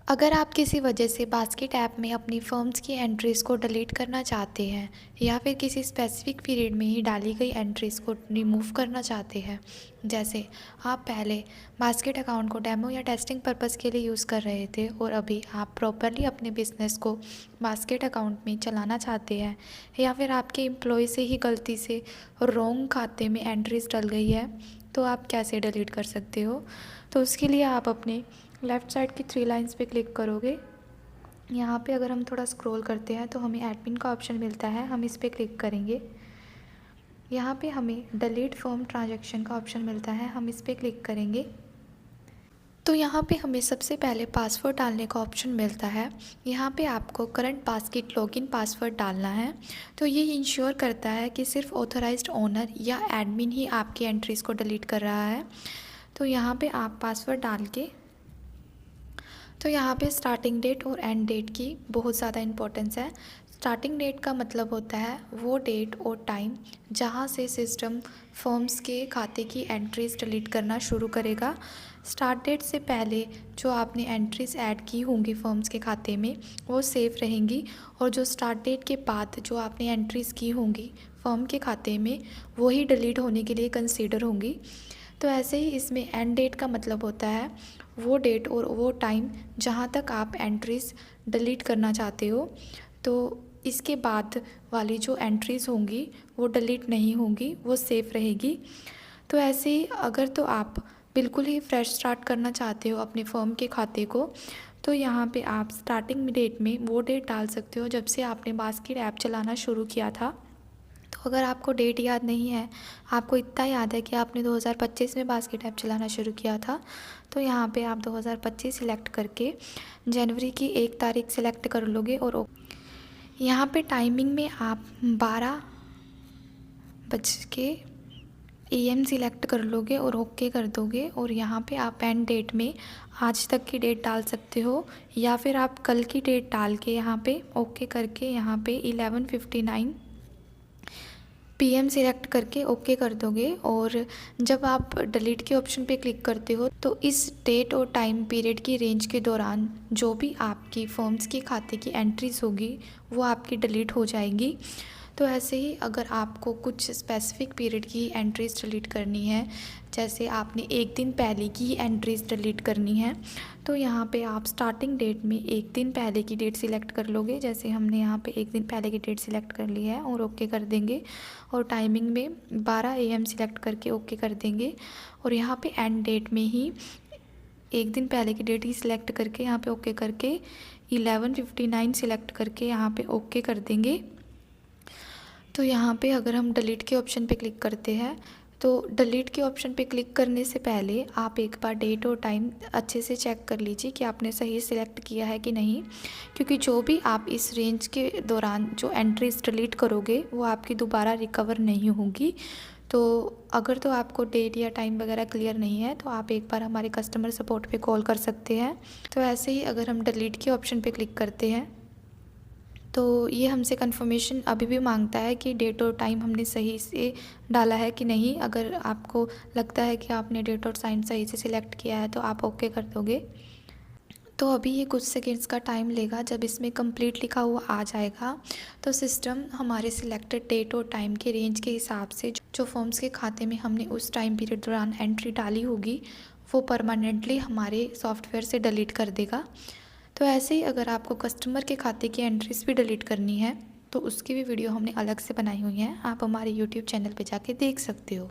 अगर आप किसी वजह से बास्केट ऐप में अपनी फर्म्स की एंट्रीज़ को डिलीट करना चाहते हैं या फिर किसी स्पेसिफिक पीरियड में ही डाली गई एंट्रीज़ को रिमूव करना चाहते हैं, जैसे आप पहले बास्केट अकाउंट को डेमो या टेस्टिंग पर्पस के लिए यूज़ कर रहे थे और अभी आप प्रॉपरली अपने बिजनेस को बास्केट अकाउंट में चलाना चाहते हैं, या फिर आपके एम्प्लॉय से ही गलती से रॉन्ग खाते में एंट्रीज़ डल गई है, तो आप कैसे डिलीट कर सकते हो। तो उसके लिए आप अपने लेफ़्ट साइड की 3 लाइंस पे क्लिक करोगे। यहाँ पे अगर हम थोड़ा स्क्रॉल करते हैं तो हमें एडमिन का ऑप्शन मिलता है, हम इस पे क्लिक करेंगे। यहाँ पे हमें डिलीट फर्म ट्रांजैक्शन का ऑप्शन मिलता है, हम इस पे क्लिक करेंगे। तो यहाँ पे हमें सबसे पहले पासवर्ड डालने का ऑप्शन मिलता है। यहाँ पे आपको करंट बास्केट लॉगिन पासवर्ड डालना है। तो ये इंश्योर करता है कि सिर्फ ऑथराइज्ड ओनर या एडमिन ही आपकी एंट्रीज़ को डिलीट कर रहा है। तो यहाँ पे आप पासवर्ड डाल के, तो यहाँ पे स्टार्टिंग डेट और एंड डेट की बहुत ज़्यादा इम्पोर्टेंस है। स्टार्टिंग डेट का मतलब होता है वो डेट और टाइम जहाँ से सिस्टम फर्म्स के खाते की एंट्रीज़ डिलीट करना शुरू करेगा। स्टार्ट डेट से पहले जो आपने एंट्रीज़ ऐड की होंगी फर्म्स के खाते में वो सेफ़ रहेंगी, और जो स्टार्ट डेट के बाद जो आपने एंट्रीज़ की होंगी फर्म के खाते में वही डिलीट होने के लिए कंसीडर होंगी। तो ऐसे ही इसमें एंड डेट का मतलब होता है वो डेट और वो टाइम जहाँ तक आप एंट्रीज़ डिलीट करना चाहते हो, तो इसके बाद वाली जो एंट्रीज़ होंगी वो डिलीट नहीं होंगी, वो सेफ़ रहेगी। तो ऐसे ही अगर तो आप बिल्कुल ही फ्रेश स्टार्ट करना चाहते हो अपने फर्म के खाते को, तो यहाँ पे आप स्टार्टिंग डेट में वो डेट डाल सकते हो जब से आपने बास्केट ऐप चलाना शुरू किया था। तो अगर आपको डेट याद नहीं है, आपको इतना याद है कि आपने 2025 में बास्केट ऐप चलाना शुरू किया था, तो यहाँ पे आप 2025 सिलेक्ट करके जनवरी की 1 तारीख सिलेक्ट कर लोगे और यहाँ पे टाइमिंग में आप 12 बज के AM सिलेक्ट कर लोगे और ओके कर दोगे। और यहाँ पे आप एंड डेट में आज तक की डेट डाल सकते हो या फिर आप कल की डेट डाल के यहाँ पे ओके करके यहाँ पे 11:59 PM सिलेक्ट करके ओके कर दोगे। और जब आप डिलीट के ऑप्शन पे क्लिक करते हो तो इस डेट और टाइम पीरियड की रेंज के दौरान जो भी आपकी फर्म्स के खाते की एंट्रीज़ होगी वो आपकी डिलीट हो जाएंगी। तो ऐसे ही अगर आपको कुछ स्पेसिफिक पीरियड की एंट्रीज़ डिलीट करनी है, जैसे आपने एक दिन पहले की एंट्रीज़ डिलीट करनी है, तो यहाँ पे आप स्टार्टिंग डेट में एक दिन पहले की डेट सिलेक्ट कर लोगे। जैसे हमने यहाँ पे एक दिन पहले की डेट सिलेक्ट कर ली है और ओके कर देंगे। और टाइमिंग में 12 AM सिलेक्ट करके ओके कर देंगे। और यहाँ पे एंड डेट में ही एक दिन पहले की डेट ही सिलेक्ट करके यहाँ पे ओके करके 11:59 सिलेक्ट करके यहाँ पे ओके कर देंगे। तो यहाँ पे अगर हम डिलीट के ऑप्शन पे क्लिक करते हैं, तो डिलीट के ऑप्शन पे क्लिक करने से पहले आप एक बार डेट और टाइम अच्छे से चेक कर लीजिए कि आपने सही सिलेक्ट किया है कि नहीं, क्योंकि जो भी आप इस रेंज के दौरान जो एंट्रीज डिलीट करोगे वो आपकी दोबारा रिकवर नहीं होगी। तो अगर तो आपको डेट या टाइम वगैरह क्लियर नहीं है तो आप एक बार हमारे कस्टमर सपोर्ट पे कॉल कर सकते हैं। तो ऐसे ही अगर हम डिलीट के ऑप्शन पे क्लिक करते हैं तो ये हमसे कंफर्मेशन अभी भी मांगता है कि डेट और टाइम हमने सही से डाला है कि नहीं। अगर आपको लगता है कि आपने डेट और टाइम सही से सिलेक्ट किया है तो आप ओके कर दोगे। तो अभी ये कुछ सेकंड्स का टाइम लेगा, जब इसमें कंप्लीट लिखा हुआ आ जाएगा तो सिस्टम हमारे सिलेक्टेड डेट और टाइम के रेंज के हिसाब से जो फॉर्म्स के खाते में हमने उस टाइम पीरियड दौरान एंट्री डाली होगी वो परमानेंटली हमारे सॉफ्टवेयर से डिलीट कर देगा। तो ऐसे ही अगर आपको कस्टमर के खाते की एंट्रीज भी डिलीट करनी है तो उसकी भी वीडियो हमने अलग से बनाई हुई है, आप हमारे YouTube चैनल पे जाके देख सकते हो।